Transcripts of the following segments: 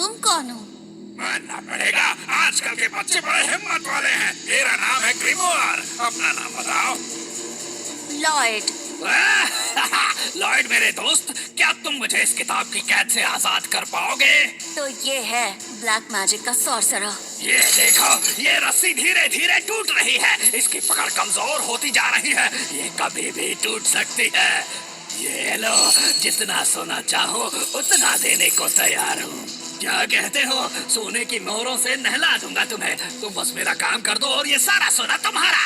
तुम कौन हो? मानना पड़ेगा, आजकल के बच्चे बड़े हिम्मत वाले हैं। मेरा नाम है ग्रिमोयर। अपना नाम बताओ। लॉयड। लॉयड मेरे दोस्त, क्या तुम मुझे इस किताब की कैद से आजाद कर पाओगे? तो ये है ब्लैक मैजिक का सॉर्सरर। ये देखो, ये रस्सी धीरे धीरे टूट रही है। इसकी पकड़ कमजोर होती जा रही है। ये कभी भी टूट सकती है। ये लो, जितना सोना चाहो उतना देने को तैयार हूँ। क्या कहते हो? सोने की मोहरों से नहला दूंगा तुम्हें। तुम बस मेरा काम कर दो और ये सारा सोना तुम्हारा।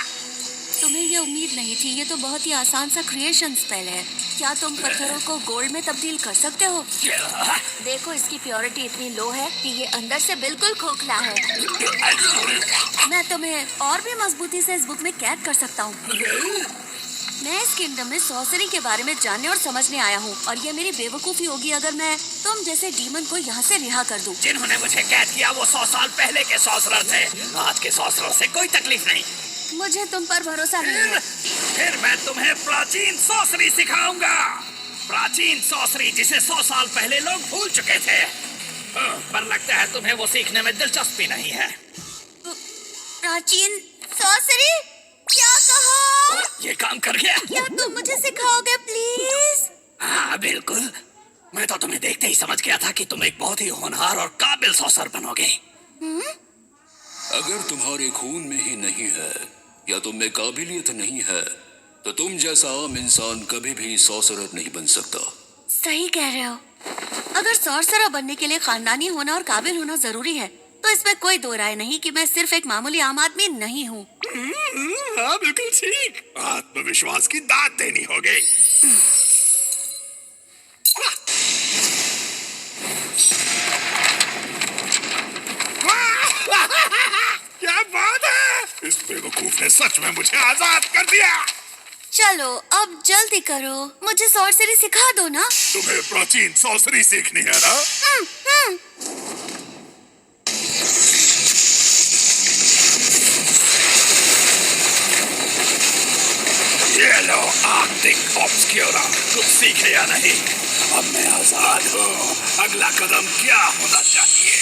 तुम्हें ये उम्मीद नहीं थी। ये तो बहुत ही आसान सा क्रिएशन स्पेल है। क्या तुम पत्थरों को गोल्ड में तब्दील कर सकते हो? देखो, इसकी प्योरिटी इतनी लो है कि ये अंदर से बिल्कुल खोखला है। मैं तुम्हें और भी मजबूती से इस बुक में कैद कर सकता हूँ। मैं इस किंगडम में सॉर्सरी के बारे में जानने और समझने आया हूँ, और ये मेरी बेवकूफी होगी अगर मैं तुम जैसे डीमन को यहाँ से रिहा कर दूँ। जिन्होंने मुझे कैद किया वो 100 साल पहले के सॉर्सरर थे। आज के सॉर्सरर से कोई तकलीफ नहीं। मुझे तुम पर भरोसा नहीं है। फिर मैं तुम्हें प्राचीन सॉर्सरी सिखाऊंगा। प्राचीन सॉर्सरी जिसे 100 साल पहले लोग भूल चुके थे। पर लगता है तुम्हें वो सीखने में दिलचस्पी नहीं है। प्राचीन सॉर्सरी? क्या कहा? ये काम कर गया। क्या तुम मुझे सिखाओगे प्लीज? हाँ बिल्कुल। मैं तो तुम्हें देखते ही समझ गया था कि तुम एक बहुत ही होनहार और काबिल सॉर्सरर बनोगे। अगर तुम्हारे खून में ही नहीं है या तुम में काबिलियत नहीं है तो तुम जैसा आम इंसान कभी भी सॉर्सरर नहीं बन सकता। सही कह रहे हो। अगर सॉर्सरर बनने के लिए खानदानी होना और काबिल होना जरूरी है तो इसमें कोई दो राय नहीं कि मैं सिर्फ एक मामूली आम आदमी नहीं हूँ। हाँ बिल्कुल ठीक। आत्मविश्वास की दाद देनी होगी। क्या बात है! इस बेवकूफ ने सच में मुझे आजाद कर दिया। चलो अब जल्दी करो, मुझे सॉर्सरी सिखा दो ना। तुम्हें प्राचीन सॉर्सरी सीखनी है ना? ये लो आर्कटिक ऑब्सक्यूरा। कुछ सीखे या नहीं? अब मैं आजाद हूँ। अगला कदम क्या होना चाहिए?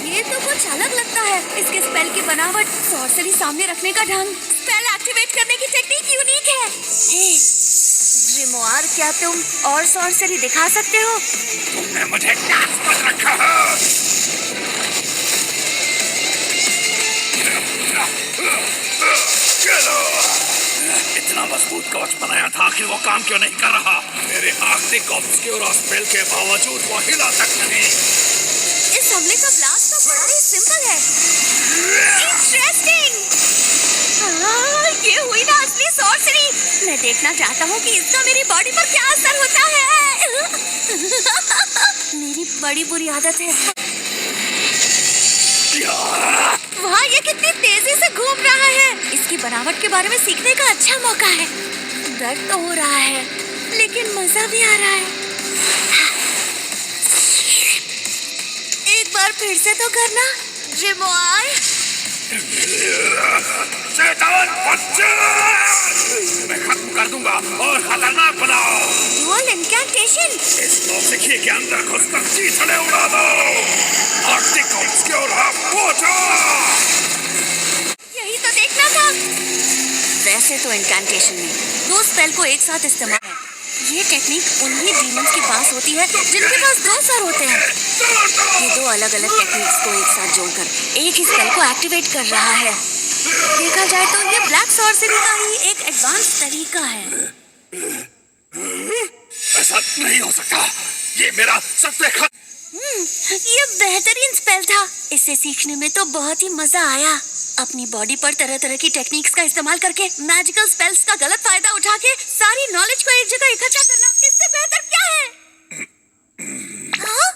ये तो कुछ अलग लगता है। इसके स्पेल की बनावट, सॉर्सरी सामने रखने का ढंग, स्पेल एक्टिवेट करने की टेक्निक यूनिक है। हे ग्रिमोयर, क्या तुम और सॉर्सरी दिखा सकते हो? तुमने मुझे कैद कर रखा है। चलो, इतना मजबूत कवच बनाया था कि वो काम क्यों नहीं कर रहा? मेरे आर्कटिक ऑब्सक्यूरा स्पेल के बावजूद वो हिला तक नहीं। इस हमले का ब्लास्ट तो बड़ा ही सिंपल है। इंटरेस्टिंग। ये हुई ना असली सॉर्सरी। मैं देखना चाहता हूँ कि इसका मेरी बॉडी पर क्या असर होता है। मेरी बड़ी बुरी आदत है। वाह, ये कितनी तेजी से घूम रहा है। इसकी बनावट के बारे में सीखने का अच्छा मौका है। दर्द तो हो रहा है लेकिन मजा भी आ रहा है। एक बार फिर से तो करना ग्रिमोयर। शैतान बच्चे! मैं खत्म कर दूंगा और खतरनाक बनाओ। ड्यूअल इनकैंटेशन। इस नौसिखिए के अंदर घुसकर चीथड़े उड़ा दो। आर्कटिक ऑब्सक्यूरा पहुंचो। यही तो देखना था। वैसे तो इनकैंटेशन में दो स्पेल को एक साथ इस्तेमाल है। ये टेक्निक उन्हीं डीमंस के पास होती है जिनके पास दो सर होते हैं। ये दो अलग अलग टेक्निक्स को एक साथ जोड़कर एक ही स्पेल को एक्टिवेट कर रहा है। देखा जाए तो ये ब्लैक सॉर्सरी का ही एक एडवांस तरीका है। ऐसा नहीं हो सकता। ये मेरा सबसे ये बेहतरीन स्पेल था। इसे सीखने में तो बहुत ही मजा आया। अपनी बॉडी पर तरह तरह की टेक्निक्स का इस्तेमाल करके मैजिकल स्पेल्स का गलत फायदा उठा के सारी नॉलेज को एक जगह इकट्ठा करना, इससे बेहतर क्या है? हाँ?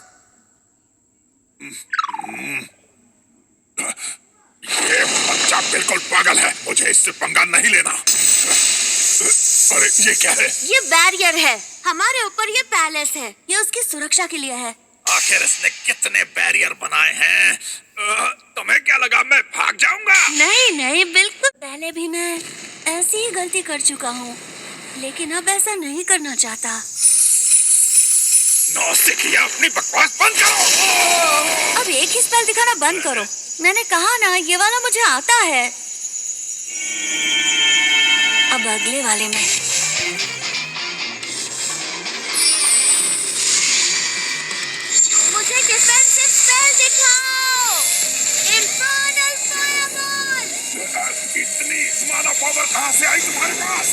ये बच्चा बिल्कुल पागल है। मुझे इससे पंगा नहीं लेना। अरे ये क्या है? ये बैरियर है। हमारे ऊपर ये पैलेस है। ये उसकी सुरक्षा के लिए है। आखिर इसने कितने बैरियर बनाए हैं? तुम्हें क्या लगा मैं भाग जाऊंगा? नहीं नहीं, बिल्कुल। पहले भी मैं ऐसी ही गलती कर चुका हूँ, लेकिन अब ऐसा नहीं करना चाहता। नौसिखिया, अपनी बकवास बंद करो। अब एक ही स्पेल दिखाना बंद करो। मैंने कहा ना, ये वाला मुझे आता है। अब अगले वाले में। मुझे डिफेंसिव स्पेल दिखाओ। Infernal fireball. इतनी माना पावर कहाँ से आई तुम्हारे पास?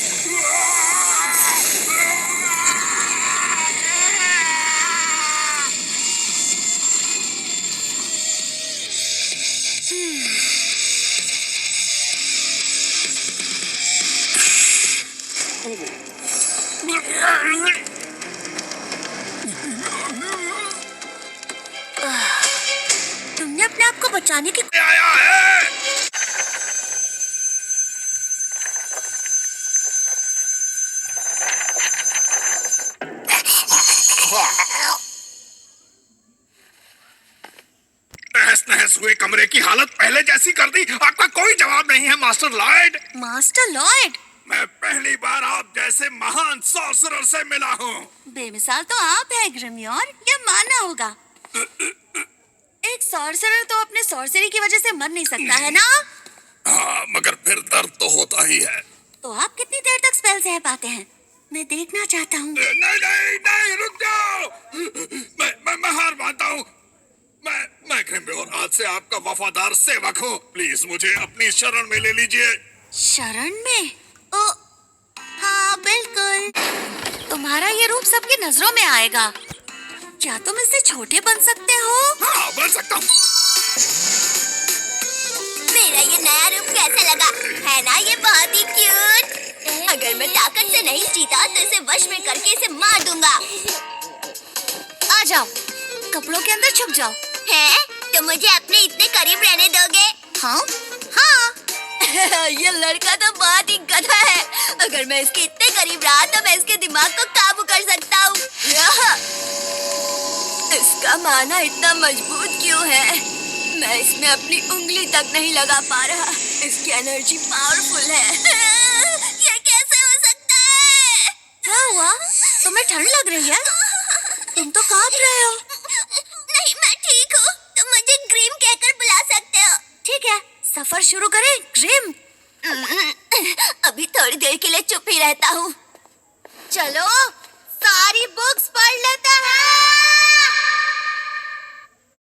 तुमने अपने आप को बचाने की आया है। तहस नहस हुए कमरे की हालत पहले जैसी कर दी। आपका कोई जवाब नहीं है मास्टर लॉयड। Master Lloyd. मैं पहली बार आप जैसे महान सॉर्सरर से मिला हूँ। बेमिसाल तो आप है ग्रिम्योर, ये मानना होगा। एक सॉर्सरर तो अपने सॉर्सरी की वजह से मर नहीं सकता है ना? हाँ, मगर फिर दर्द तो होता ही है। तो आप कितनी देर तक स्पेल सह पाते हैं? मैं देखना चाहता हूँ। नहीं नहीं नहीं, रुक जाओ। मैं हार मानता हूँ। मैं ग्रिम्योर आज से आपका वफादार सेवक हूँ। प्लीज मुझे अपनी शरण में ले लीजिए। शरण में? ओ, हाँ बिल्कुल। तुम्हारा ये रूप सबकी नजरों में आएगा। क्या तुम इससे छोटे बन सकते हो? हाँ, बन सकता हूँ। मेरा ये नया रूप कैसा लगा? है ना ये बहुत ही क्यूट? अगर मैं ताकत से नहीं जीता तो इसे वश में करके इसे मार दूंगा। आ जाओ, कपड़ों के अंदर छुप जाओ। है? तो मुझे अपने इतने करीब रहने दोगे? हाँ? हाँ। ये लड़का तो बहुत ही गधा है। अगर मैं इसके इतने करीब रहा तो मैं इसके दिमाग को काबू कर सकता हूँ। इसका माना इतना मजबूत क्यों है? मैं इसमें अपनी उंगली तक नहीं लगा पा रहा। इसकी एनर्जी पावरफुल है। ये कैसे हो सकता है? क्या हुआ? तुम्हें ठंड लग रही है? तुम तो कांप रहे हो। नहीं, मैं ठीक हूँ। तुम मुझे ग्रिम कहकर बुला सकते हो। ठीक है, सफर शुरू करें ग्रिम। अभी थोड़ी देर के लिए चुप ही रहता हूँ। चलो, सारी बुक्स पढ़ लेते हैं।